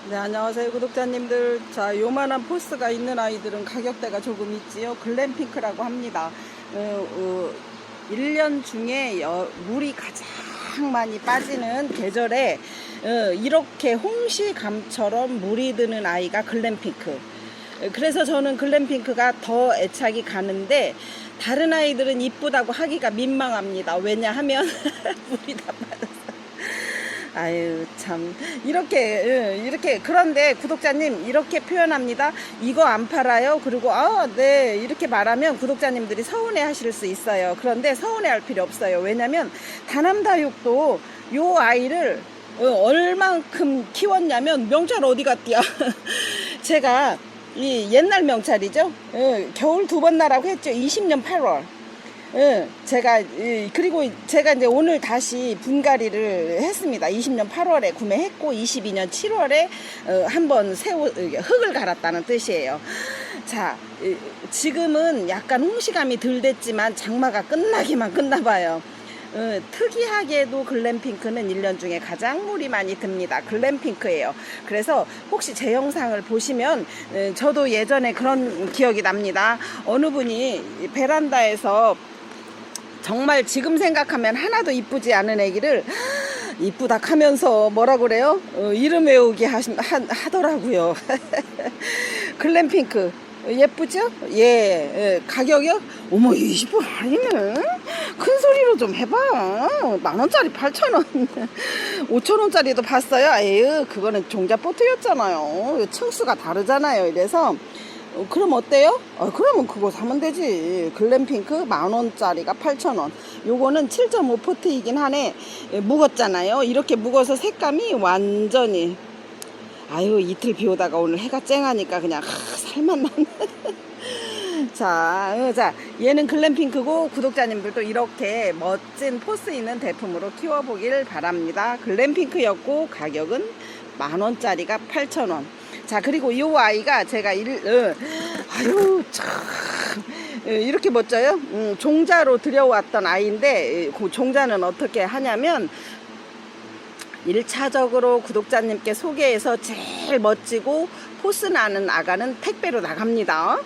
네, 안녕하세요 구독자님들. 자, 요만한 포스가 있는 아이들은 가격대가 조금 있지요. 글램핑크라고 합니다. 1년 중에 물이 가장 많이 빠지는 계절에 이렇게 홍시감처럼 물이 드는 아이가 글램핑크. 그래서 저는 글램핑크가 더 애착이 가는데, 다른 아이들은 이쁘다고 하기가 민망합니다. 왜냐하면 물이 다 빠져서. 아유 참, 이렇게 그런데 구독자님 이렇게 표현합니다. 이거 안 팔아요? 그리고 네, 이렇게 말하면 구독자님들이 서운해 하실 수 있어요. 그런데 서운해 할 필요 없어요. 왜냐면 다남다육도 요 아이를 얼만큼 키웠냐면, 명찰 어디 갔디야? 제가 이 옛날 명찰이죠. 겨울 2번 나라고 했죠. 20년 8월. 그리고 제가 이제 오늘 다시 분갈이를 했습니다. 20년 8월에 구매했고 22년 7월에 한번 흙을 갈았다는 뜻이에요. 자, 지금은 약간 홍시감이 덜 됐지만 장마가 끝나기만 끝나봐요. 특이하게도 글램핑크는 1년 중에 가장 물이 많이 듭니다. 글램핑크예요. 그래서 혹시 제 영상을 보시면, 저도 예전에 그런 기억이 납니다. 어느 분이 베란다에서 정말 지금 생각하면 하나도 이쁘지 않은 애기를 이쁘다 하면서 뭐라 그래요? 이름 외우기 하더라고요. 글램핑크 예쁘죠? 예. 가격이요? 어머, 20분 할인을? 큰 소리로 좀 해봐. 10,000원짜리 8,000원. 5,000원짜리도 봤어요. 에휴, 그거는 종자포트였잖아요. 층수가 다르잖아요. 이래서 그럼 어때요? 그러면 그거 사면 되지. 글램핑크 10,000원짜리가 8,000원. 요거는 7.5포트이긴 하네. 묵었잖아요. 이렇게 묵어서 색감이 완전히, 아유, 이틀 비 오다가 오늘 해가 쨍하니까 그냥 살만 나네. 자, 얘는 글램핑크고, 구독자님들도 이렇게 멋진 포스 있는 대품으로 키워보길 바랍니다. 글램핑크였고 가격은 10,000원짜리가 8,000원. 자, 그리고 이 아이가 제가 아유 참, 이렇게 멋져요. 종자로 들여왔던 아이인데, 그 종자는 어떻게 하냐면, 1차적으로 구독자님께 소개해서 제일 멋지고 포스 나는 아가는 택배로 나갑니다.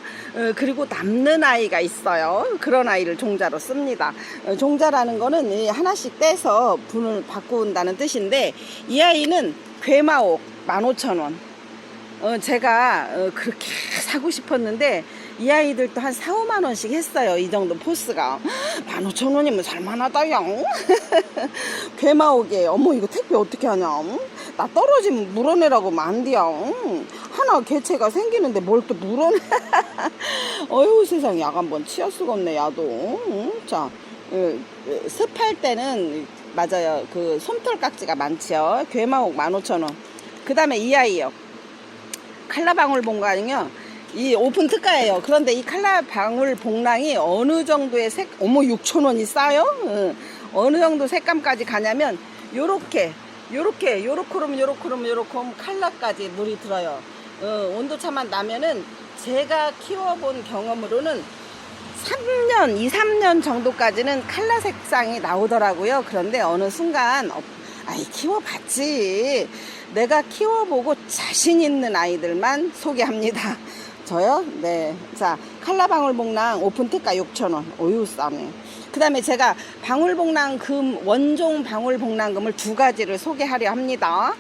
그리고 남는 아이가 있어요. 그런 아이를 종자로 씁니다. 종자라는 거는 하나씩 떼서 분을 바꾼다는 뜻인데, 이 아이는 괴마옥 15,000원. 제가 그렇게 사고 싶었는데, 이 아이들도 한 4, 5만원씩 했어요. 이 정도 포스가 15,000원이면 살만하다야. 괴마옥에. 어머, 이거 택배 어떻게 하냐? 나 떨어지면 물어내라고 만디야. 하나 개체가 생기는데 뭘 또 물어내. 어휴, 세상, 약 한번 치할 수가 없네, 야도. 자, 습할 때는 맞아요, 그 솜털 깍지가 많지요. 괴마옥 15,000원. 그 다음에 이 아이요, 칼라방울봉랑이요. 이 오픈 특가예요. 그런데 이 칼라방울봉랑이 어느 정도의 어머, 6,000원이 싸요? 어느 정도 색감까지 가냐면, 요렇게 요렇게 칼라까지 물이 들어요. 온도차만 나면은, 제가 키워본 경험으로는 2, 3년 정도까지는 칼라 색상이 나오더라고요. 그런데 어느 순간, 키워봤지. 내가 키워보고 자신 있는 아이들만 소개합니다. 저요? 네. 자, 칼라방울봉랑 오픈 특가 6,000원. 어유, 싸네. 그 다음에 제가 방울봉랑금, 원종 방울봉랑금을 2가지를 소개하려 합니다.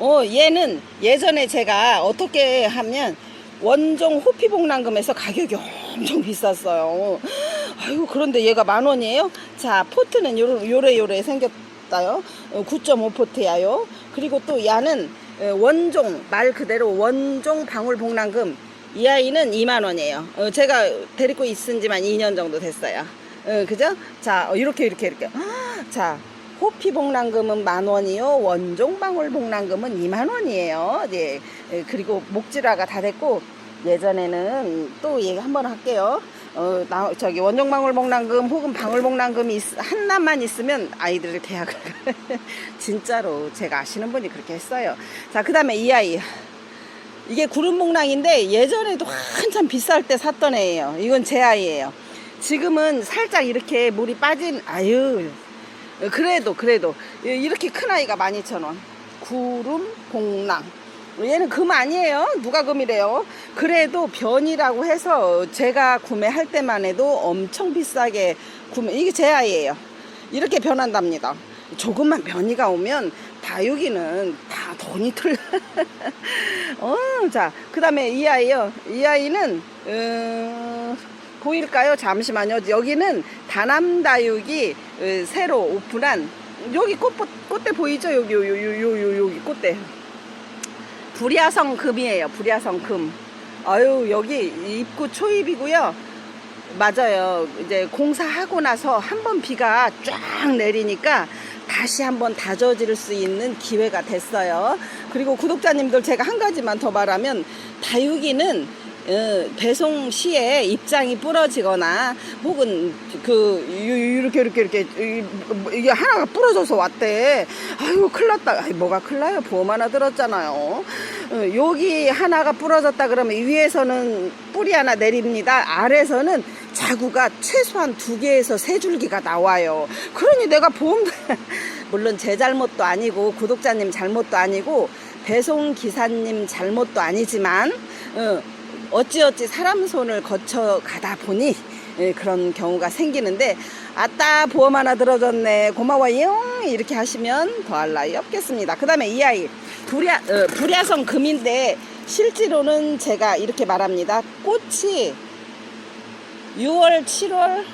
얘는 예전에 제가 어떻게 하면, 원종 호피봉랑금에서 가격이 엄청 비쌌어요. 아유, 그런데 얘가 10,000원이에요. 자, 포트는 요래 생겼다요. 9.5포트야요. 그리고 또 얘는 원종, 말 그대로 원종 방울봉랑금. 이 아이는 20,000원이에요. 제가 데리고 있은 지만 2년 정도 됐어요. 그죠? 자, 이렇게. 자, 호피봉랑금은 10,000원이요. 원종 방울봉랑금은 20,000원이에요. 네. 그리고 목질화가 다 됐고, 예전에는 또 얘기 한번 할게요. 원종 방울봉랑금 혹은 방울봉랑금이 하나만 있으면 아이들을 대학을 진짜로 제가 아시는 분이 그렇게 했어요. 자, 그 다음에 이 아이, 이게 구름봉랑인데 예전에도 한참 비쌀 때 샀던 애예요. 이건 제 아이예요. 지금은 살짝 이렇게 물이 빠진, 그래도 이렇게 큰 아이가 12,000원. 구름 복랑. 얘는 금 아니에요. 누가 금이래요. 그래도 변이라고 해서 제가 구매할 때만 해도 엄청 비싸게 이게 제 아이예요. 이렇게 변한답니다. 조금만 변이가 오면 다육이는 다 돈이 틀려. 자, 그 다음에 이 아이요. 이 아이는 보일까요? 잠시만요. 여기는 다남다육이 새로 오픈한 여기 꽃대 보이죠? 여기 꽃대. 불야성 금이에요. 불야성 금. 아유, 여기 입구 초입이고요. 맞아요. 이제 공사하고 나서 한번 비가 쫙 내리니까 다시 한번 다져질 수 있는 기회가 됐어요. 그리고 구독자님들, 제가 한 가지만 더 말하면, 다육이는 배송 시에 입장이 부러지거나 혹은 이렇게 이게 하나가 부러져서 왔대. 아유, 큰일 났다. 아이, 뭐가 큰일 나요? 보험 하나 들었잖아요. 여기 하나가 부러졌다 그러면 위에서는 뿌리 하나 내립니다. 아래서는 자구가 최소한 2개에서 3줄기가 나와요. 그러니 내가 보험 물론 제 잘못도 아니고 구독자님 잘못도 아니고 배송 기사님 잘못도 아니지만 어찌어찌 사람 손을 거쳐 가다 보니 그런 경우가 생기는데, 아따 보험 하나 들어줬네 고마워요 이렇게 하시면 더할 나위 없겠습니다. 그 다음에 이 아이 불야성 금인데 실제로는 제가 이렇게 말합니다. 꽃이 6월 7월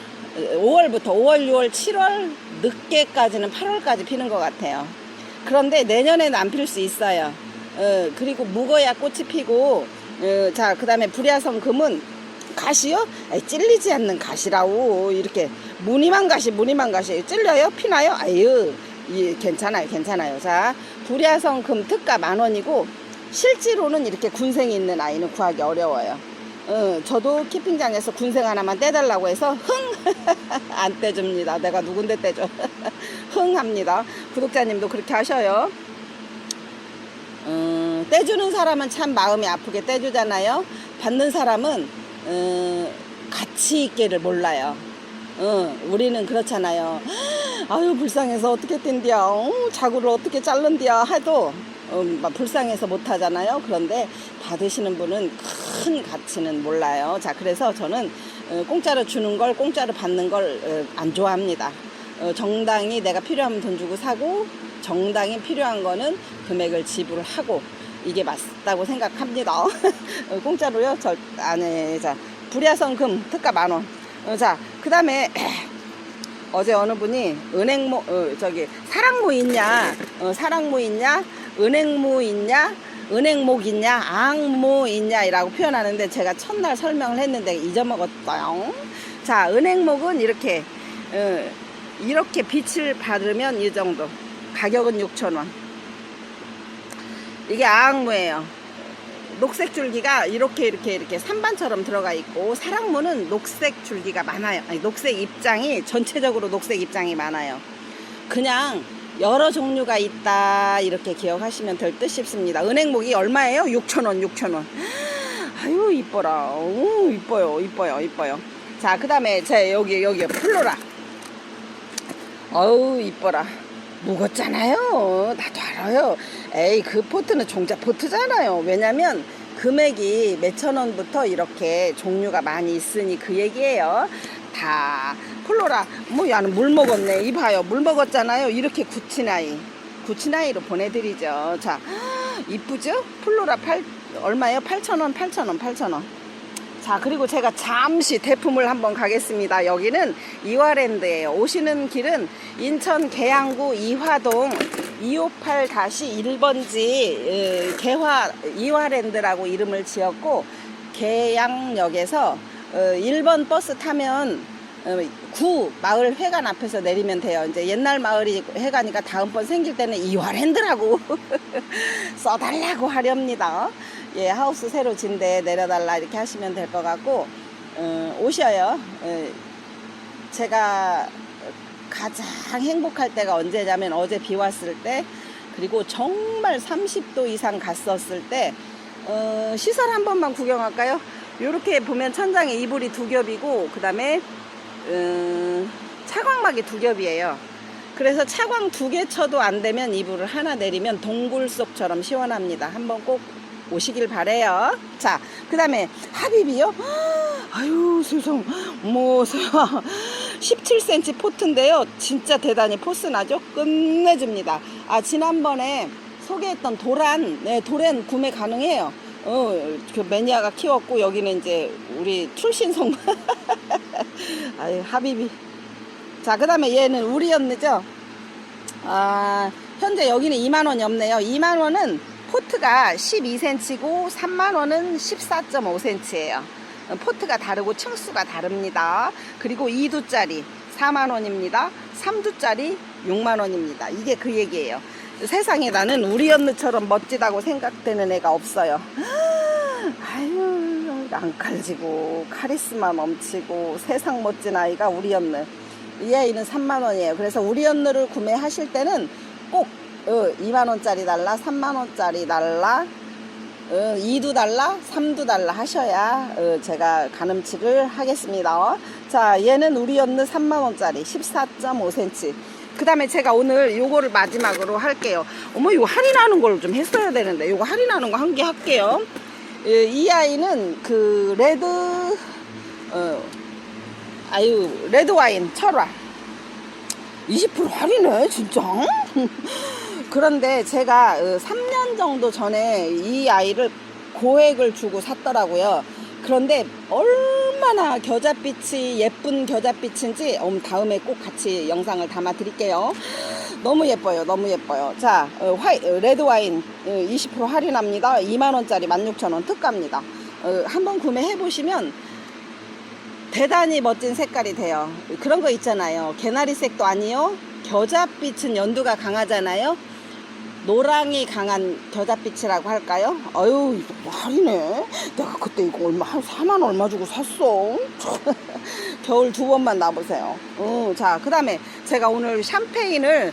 5월부터 5월 6월 7월 늦게까지는 8월까지 피는 것 같아요. 그런데 내년에는 안 필 수 있어요. 그리고 묵어야 꽃이 피고, 자, 그 다음에 불야성 금은 가시요? 아이, 찔리지 않는 가시라고. 이렇게 무늬만 가시 찔려요? 피나요? 아유, 괜찮아요. 자, 불야성 금 특가 10,000원이고 실제로는 이렇게 군생이 있는 아이는 구하기 어려워요. 저도 키핑장에서 군생 하나만 떼달라고 해서 안 떼줍니다. 내가 누군데 떼줘. 합니다. 구독자님도 그렇게 하셔요. 떼주는 사람은 참 마음이 아프게 떼주잖아요. 받는 사람은 가치 있게를 몰라요. 우리는 그렇잖아요. 아유, 불쌍해서 어떻게 뗀디야, 자구를 어떻게 자른디야 해도 불쌍해서 못하잖아요. 그런데 받으시는 분은 큰 가치는 몰라요. 자, 그래서 저는 공짜로 주는 걸, 공짜로 받는 걸 안 좋아합니다. 정당히 내가 필요하면 돈 주고 사고, 정당히 필요한 거는 금액을 지불하고, 이게 맞다고 생각합니다. 공짜로요? 자, 불야성 금 특가 10,000원. 자, 그 다음에 어제 어느 분이 은행모 사랑모 있냐, 사랑모 있냐, 은행모 있냐, 은행목 있냐, 앙모 있냐 이라고 표현하는데, 제가 첫날 설명을 했는데 잊어먹었어요. 자, 은행목은 이렇게 빛을 받으면 이 정도, 가격은 6,000원. 이게 아앙무예요. 녹색 줄기가 이렇게 산반처럼 들어가 있고, 사랑무는 녹색 줄기가 많아요. 아니, 녹색 입장이, 전체적으로 녹색 입장이 많아요. 그냥 여러 종류가 있다 이렇게 기억하시면 될 듯 싶습니다. 은행목이 얼마예요? 6,000원. 아유, 이뻐라. 오, 이뻐요. 자, 그 다음에 제 여기 플로라. 어우, 이뻐라. 묵었잖아요. 나도 알아요. 에이, 그 포트는 종자 포트잖아요. 왜냐면 금액이 몇천 원부터 이렇게 종류가 많이 있으니 그 얘기예요. 다 플로라. 야는 물 먹었네. 이봐요, 물 먹었잖아요. 이렇게 구치나이로 보내드리죠. 자, 이쁘죠? 플로라 얼마예요? 8,000원. 자, 그리고 제가 잠시 대품을 한번 가겠습니다. 여기는 이화랜드예요. 오시는 길은 인천 계양구 이화동 258-1번지 개화 이화랜드라고 이름을 지었고, 계양역에서 1번 버스 타면 구 마을 회관 앞에서 내리면 돼요. 이제 옛날 마을이 회관이니까 다음번 생길 때는 이화랜드라고 써달라고 하렵니다. 예, 하우스 새로 진데 내려달라 이렇게 하시면 될 것 같고, 오셔요. 제가 가장 행복할 때가 언제냐면 어제 비 왔을 때, 그리고 정말 30도 이상 갔었을 때, 시설 한 번만 구경할까요? 이렇게 보면 천장에 이불이 2겹이고, 그 다음에 차광막이 2겹이에요. 그래서 차광 2개 쳐도 안 되면 이불을 하나 내리면 동굴 속처럼 시원합니다. 한번 꼭 오시길 바래요. 자, 그 다음에 하비비요. 아유 세상, 뭐 17cm 포트인데요. 진짜 대단히 포스나죠. 끝내줍니다. 아, 지난번에 소개했던 도란, 네, 도란 구매 가능해요. 그 매니아가 키웠고, 여기는 이제 우리 출신성. 아유, 하비비. 자, 그 다음에 얘는 우리였느죠. 아, 현재 여기는 2만원이 없네요. 2만원은 포트가 12cm고 3만원은 14.5cm예요. 포트가 다르고 층수가 다릅니다. 그리고 2두짜리 4만원입니다. 3두짜리 6만원입니다. 이게 그 얘기예요. 세상에 나는 우리언느처럼 멋지다고 생각되는 애가 없어요. 아유, 랑칼지고 카리스마 넘치고 세상 멋진 아이가 우리언느. 이 아이는 3만원이에요. 그래서 우리언느를 구매하실 때는 꼭 2만원짜리 달라, 3만원짜리 달라, 2두 달라, 3두 달라 하셔야 제가 가늠치를 하겠습니다. 자, 얘는 우리언느 3만원짜리 14.5cm. 그 다음에 제가 오늘 요거를 마지막으로 할게요. 어머, 이거 할인하는 걸 좀 했어야 되는데, 요거 할인하는 거 한 개 할게요. 이 아이는 그 레드 와인 철화 20% 할인해 진짜. 그런데 제가 3년 정도 전에 이 아이를 고액을 주고 샀더라고요. 그런데 얼마나 겨자빛이 예쁜 겨자빛인지 다음에 꼭 같이 영상을 담아 드릴게요. 너무 예뻐요, 너무 예뻐요. 자, 레드 와인 20% 할인합니다. 2만원짜리 16,000원 특가입니다. 한번 구매해 보시면 대단히 멋진 색깔이 돼요. 그런 거 있잖아요. 개나리색도 아니요, 겨자빛은 연두가 강하잖아요. 노랑이 강한 겨자빛이라고 할까요? 아유, 이거 할인해. 내가 그때 이거 한 4만 얼마 주고 샀어. 겨울 2번만 놔보세요. 자, 그 다음에 제가 오늘 샴페인을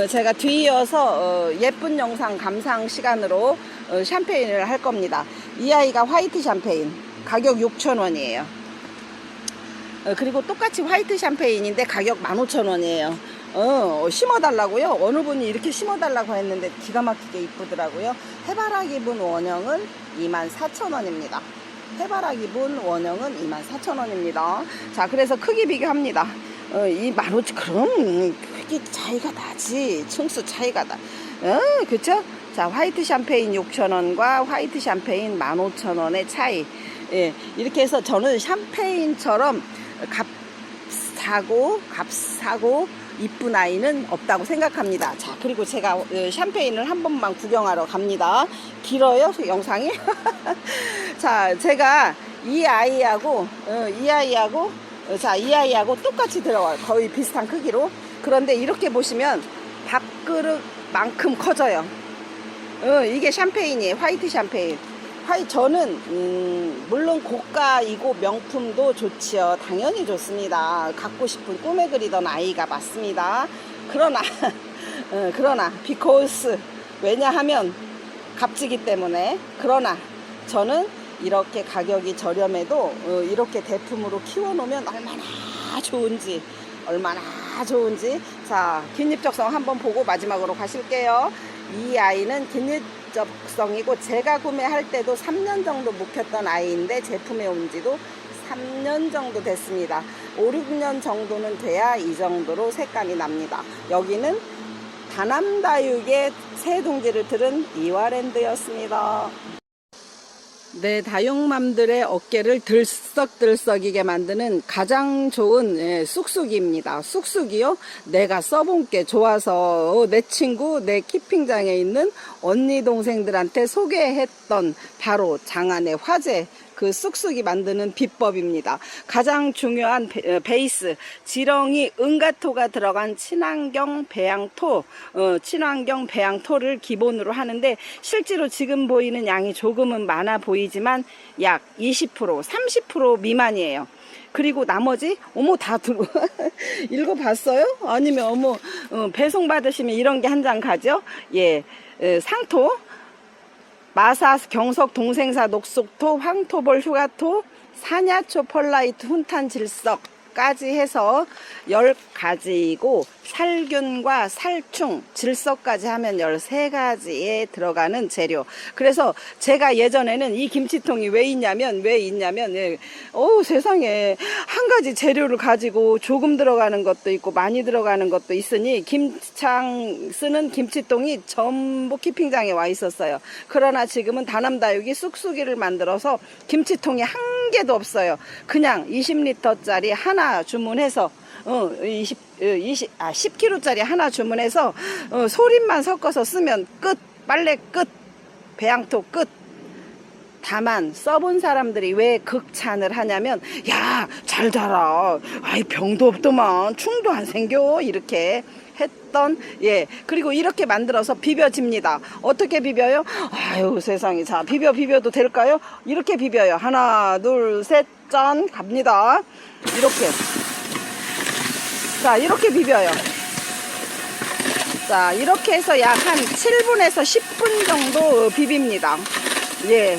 제가 뒤이어서 예쁜 영상 감상 시간으로 샴페인을 할 겁니다. 이 아이가 화이트 샴페인 가격 6,000원이에요. 그리고 똑같이 화이트 샴페인인데 가격 15,000원이에요. 심어달라고요? 어느 분이 이렇게 심어달라고 했는데 기가 막히게 이쁘더라고요. 해바라기 분 원형은 24,000원입니다. 해바라기 분 원형은 24,000원입니다. 자, 그래서 크기 비교합니다. 이 15,000원, 그럼 크기 차이가 나지. 층수 차이가 나. 그쵸? 자, 화이트 샴페인 6,000원과 화이트 샴페인 15,000원의 차이. 예, 이렇게 해서 저는 샴페인처럼 값사고 이쁜 아이는 없다고 생각합니다. 자, 그리고 제가 샴페인을 한 번만 구경하러 갑니다. 길어요, 영상이? 자, 제가 이 아이하고 이 아이하고 똑같이 들어가요. 거의 비슷한 크기로. 그런데 이렇게 보시면 밥그릇만큼 커져요. 이게 샴페인이에요. 화이트 샴페인. 저는 물론 고가이고 명품도 좋지요. 당연히 좋습니다. 갖고 싶은 꿈에 그리던 아이가 맞습니다. 그러나 because 왜냐하면 값지기 때문에. 그러나 저는 이렇게 가격이 저렴해도 이렇게 대품으로 키워놓으면 얼마나 좋은지. 자, 긴잎적성 한번 보고 마지막으로 가실게요. 이 아이는 긴잎적성이고 제가 구매할 때도 3년 정도 묵혔던 아이인데 제품에 온 지도 3년 정도 됐습니다. 5, 6년 정도는 돼야 이 정도로 색감이 납니다. 여기는 다남다육의 새 둥지를 들은 이와랜드였습니다. 네, 다육맘들의 어깨를 들썩들썩이게 만드는 가장 좋은 쑥쑥이입니다. 쑥쑥이요, 내가 써본 게 좋아서 내 친구, 내 키핑장에 있는 언니 동생들한테 소개했던 바로 장안의 화제, 그 쑥쑥이 만드는 비법입니다. 가장 중요한 베이스, 지렁이, 은가토가 들어간 친환경 배양토를 기본으로 하는데, 실제로 지금 보이는 양이 조금은 많아 보이지만 약 20%, 30% 미만이에요. 그리고 나머지 다 읽어봤어요? 아니면 배송 받으시면 이런 게 한 장 가죠? 예, 상토, 마사, 경석, 동생사, 녹속토, 황토벌, 휴가토, 사냐초, 펄라이트, 훈탄, 질석, 요거까지 해서 10가지이고 살균과 살충, 질소까지 하면 13가지에 들어가는 재료. 그래서 제가 예전에는 이 김치통이 왜 있냐면 세상에 한 가지 재료를 가지고 조금 들어가는 것도 있고 많이 들어가는 것도 있으니 김장 쓰는 김치통이 전부 키핑장에 와 있었어요. 그러나 지금은 다남다육이 쑥쑥이를 만들어서 김치통이 한 개도 없어요. 그냥 20리터짜리 하나 주문해서 10kg짜리 하나 주문해서 소림만 섞어서 쓰면 끝. 빨래 끝. 배양토 끝. 다만 써본 사람들이 왜 극찬을 하냐면 야, 잘 자라. 아이, 병도 없더만. 충도 안 생겨. 이렇게 했던, 예. 그리고 이렇게 만들어서 비벼집니다. 어떻게 비벼요? 아유, 세상에. 자, 비벼도 될까요? 이렇게 비벼요. 하나, 둘, 셋, 짠. 갑니다. 이렇게. 자, 이렇게 비벼요. 자, 이렇게 해서 약 한 7분에서 10분 정도 비빕니다. 예.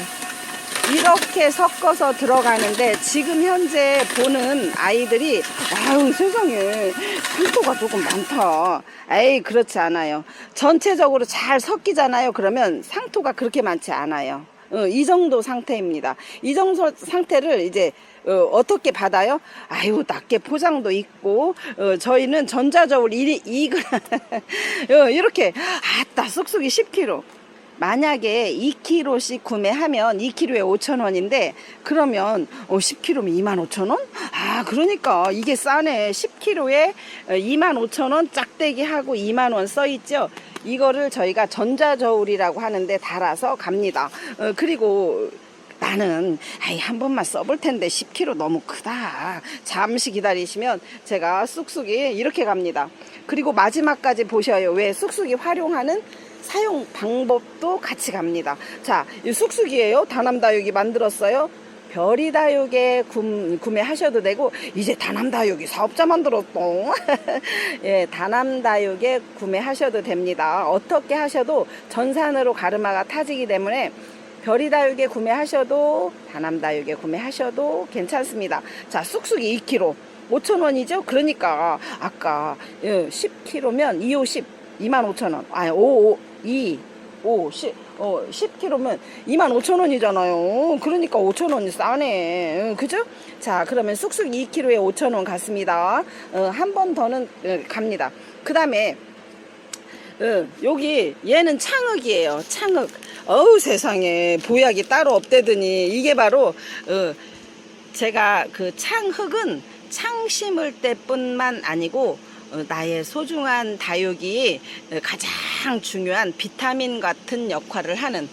이렇게 섞어서 들어가는데 지금 현재 보는 아이들이 아유, 세상에 상토가 조금 많다. 에이, 그렇지 않아요. 전체적으로 잘 섞이잖아요. 그러면 상토가 그렇게 많지 않아요. 이 정도 상태입니다. 이 정도 상태를 이제 어떻게 받아요? 아유, 낮게 포장도 있고, 저희는 전자저울 2g 이렇게 아따 쑥쑥이 10kg. 만약에 2kg씩 구매하면 2kg에 5,000원인데 그러면 10kg면 25,000원? 아, 그러니까 이게 싸네. 10kg에 25,000원 짝대기하고 2만원 써있죠. 이거를 저희가 전자저울이라고 하는데 달아서 갑니다. 그리고 나는 한 번만 써볼 텐데 10kg 너무 크다. 잠시 기다리시면 제가 쑥쑥이 이렇게 갑니다. 그리고 마지막까지 보셔요. 왜 쑥쑥이 활용하는 사용 방법도 같이 갑니다. 자, 이 쑥쑥이에요. 다남다육이 만들었어요. 별이다육에 구매하셔도 되고, 이제 다남다육이 사업자 만들었어. 예, 다남다육에 구매하셔도 됩니다. 어떻게 하셔도 전산으로 가르마가 타지기 때문에 별이다육에 구매하셔도 다남다육에 구매하셔도 괜찮습니다. 자, 쑥쑥이 2kg 5,000원이죠. 그러니까 아까 10kg면 2, 50 25,000원. 아니 10kg면 25,000원이잖아요. 그러니까 5,000원이 싸네. 그죠? 자, 그러면 쑥쑥 2kg에 5,000원 갔습니다. 한 번 더는 갑니다. 그 다음에 여기 얘는 창흑이에요. 창흑. 어우, 세상에 보약이 따로 없대더니 이게 바로 제가 그 창흑은 창 심을 때뿐만 아니고 나의 소중한 다육이 가장 중요한 비타민 같은 역할을 하는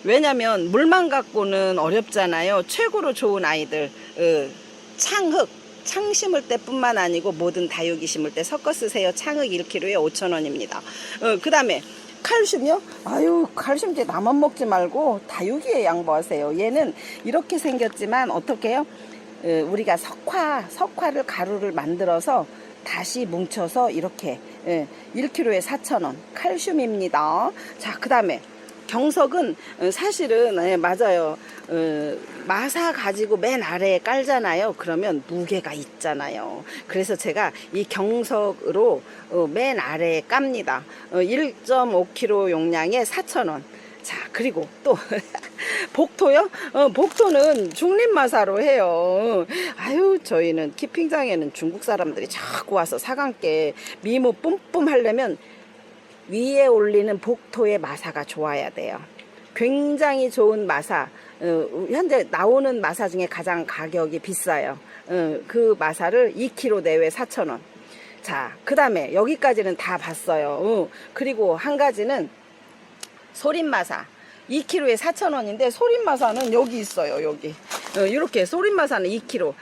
왜냐면 물만 갖고는 어렵잖아요. 최고로 좋은 아이들 창흑 창 심을 때뿐만 아니고 모든 다육이 심을 때 섞어 쓰세요. 창흑 1kg에 5,000원입니다. 그 다음에 칼슘이요? 아유, 칼슘제 나만 먹지 말고 다육이에 양보하세요. 얘는 이렇게 생겼지만 어떻게 해요? 우리가 석화를 가루를 만들어서 다시 뭉쳐서 이렇게 1kg에 4,000원 칼슘입니다. 자, 그 다음에 경석은 사실은 맞아요. 마사 가지고 맨 아래에 깔잖아요. 그러면 무게가 있잖아요. 그래서 제가 이 경석으로 맨 아래에 깝니다. 1.5kg 용량에 4,000원. 자, 그리고 또 복토요? 복토는 중립마사로 해요. 아유, 저희는 키핑장에는 중국 사람들이 자꾸 와서 사감께 미모 뿜뿜 하려면 위에 올리는 복토의 마사가 좋아야 돼요. 굉장히 좋은 마사, 현재 나오는 마사 중에 가장 가격이 비싸요. 그 마사를 2kg 내외 4,000원. 자, 그 다음에 여기까지는 다 봤어요. 그리고 한 가지는 소림마사 2kg에 4,000원인데 소림마사는 여기 있어요. 여기 이렇게 소림마사는 2kg.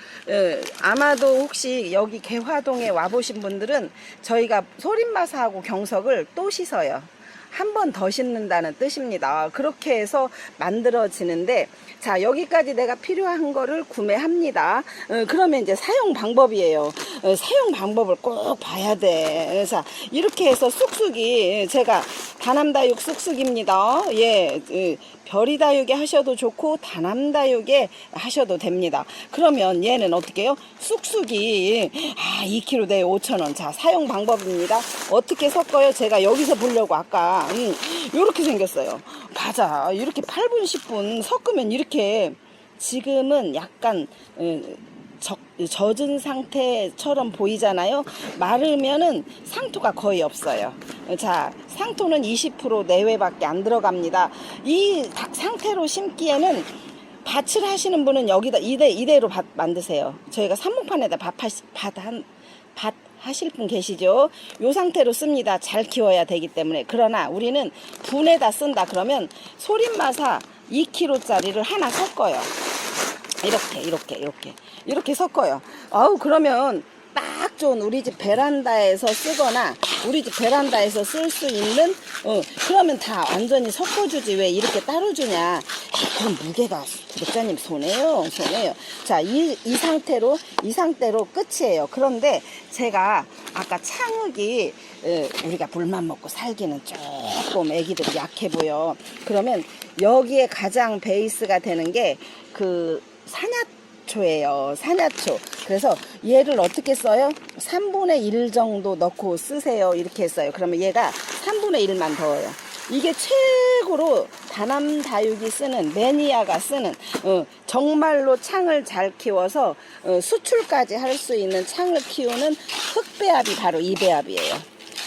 아마도 혹시 여기 개화동에 와보신 분들은 저희가 소림마사하고 경석을 또 씻어요. 한 번 더 심는다는 뜻입니다. 그렇게 해서 만들어지는데, 자, 여기까지 내가 필요한 거를 구매합니다. 그러면 이제 사용 방법이에요. 사용 방법을 꼭 봐야 돼. 자, 이렇게 해서 쑥쑥이, 제가 다남다육 쑥쑥입니다. 예, 별이다육에 하셔도 좋고 다남다육에 하셔도 됩니다. 그러면 얘는 어떻게 해요? 쑥쑥이 2kg 내 5,000원. 자, 사용 방법입니다. 어떻게 섞어요? 제가 여기서 보려고 아까 이렇게 생겼어요. 맞아. 이렇게 8분 10분 섞으면 이렇게, 지금은 약간 젖은 상태처럼 보이잖아요. 마르면은 상토가 거의 없어요. 자, 상토는 20% 내외밖에 안 들어갑니다. 이 상태로 심기에는, 밭을 하시는 분은 여기다 이대로 밭 만드세요. 저희가 삽목판에다 밭 하실 분 계시죠? 요 상태로 씁니다. 잘 키워야 되기 때문에. 그러나 우리는 분에다 쓴다 그러면 소림마사 2kg짜리를 하나 섞어요. 이렇게 섞어요. 아우, 그러면 딱 좋은 우리 집 베란다에서 쓰거나 우리 집 베란다에서 쓸 수 있는, 그러면 다 완전히 섞어주지 왜 이렇게 따로 주냐. 그럼 무게가 구독자님 손해요. 자, 이 상태로 끝이에요. 그런데 제가 아까 창흙이, 우리가 물만 먹고 살기는 조금 애기들이 약해 보여. 그러면 여기에 가장 베이스가 되는 게 그 산야초예요. 산야초. 그래서 얘를 어떻게 써요? 3분의 1 정도 넣고 쓰세요. 이렇게 했어요. 그러면 얘가 3분의 1만 더워요. 이게 최고로 다남다육이 쓰는, 매니아가 쓰는, 정말로 창을 잘 키워서 수출까지 할 수 있는 창을 키우는 흙배합이 바로 이 배합이에요.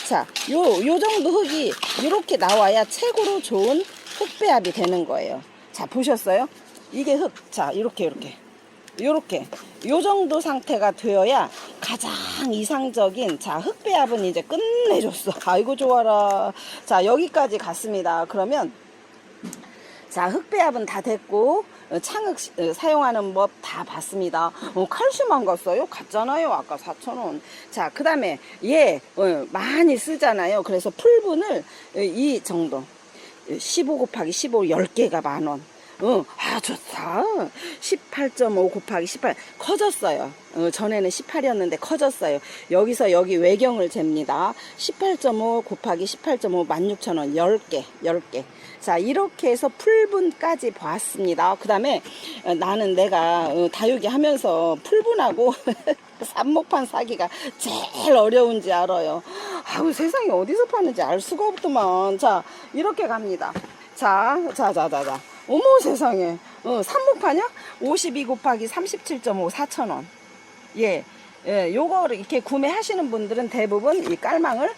자, 요 정도 흙이 이렇게 나와야 최고로 좋은 흙배합이 되는 거예요. 자, 보셨어요? 이게 흙. 자, 이렇게 요 정도 상태가 되어야 가장 이상적인, 자, 흙배합은 이제 끝내줬어. 아이고 좋아라. 자, 여기까지 갔습니다. 그러면 자, 흙배합은 다 됐고, 창흙 사용하는 법 다 봤습니다. 칼슘 안 갔어요? 갔잖아요. 아까 4,000원. 자, 그 다음에 얘 많이 쓰잖아요. 그래서 풀분을 이 정도 15 곱하기 15 10개가 만원. 좋다. 18.5 곱하기 18 커졌어요. 전에는 18이었는데 커졌어요. 여기서 여기 외경을 잽니다. 18.5 곱하기 18.5 16,000원 10개. 자, 이렇게 해서 풀분까지 봤습니다. 그 다음에 나는 내가 다육이 하면서 풀분하고 삽목판 사기가 제일 어려운지 알아요. 아우, 세상에 어디서 파는지 알 수가 없더만. 자, 이렇게 갑니다. 자. 어머 세상에. 삽목판이야? 52 곱하기 37.5 4,000원. 예, 요거를 이렇게 구매하시는 분들은 대부분 이 깔망을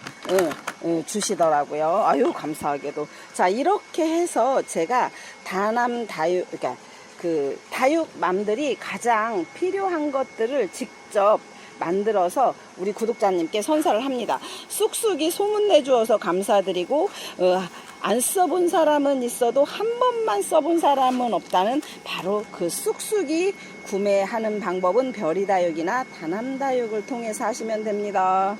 주시더라고요. 아유, 감사하게도. 자, 이렇게 해서 제가 다남다육, 그러니까 그 다육맘들이 가장 필요한 것들을 직접 만들어서 우리 구독자님께 선사를 합니다. 쑥쑥이 소문내주어서 감사드리고, 안 써본 사람은 있어도 한 번만 써본 사람은 없다는 바로 그 쑥쑥이 구매하는 방법은 별이다육이나 다남다육을 통해서 하시면 됩니다.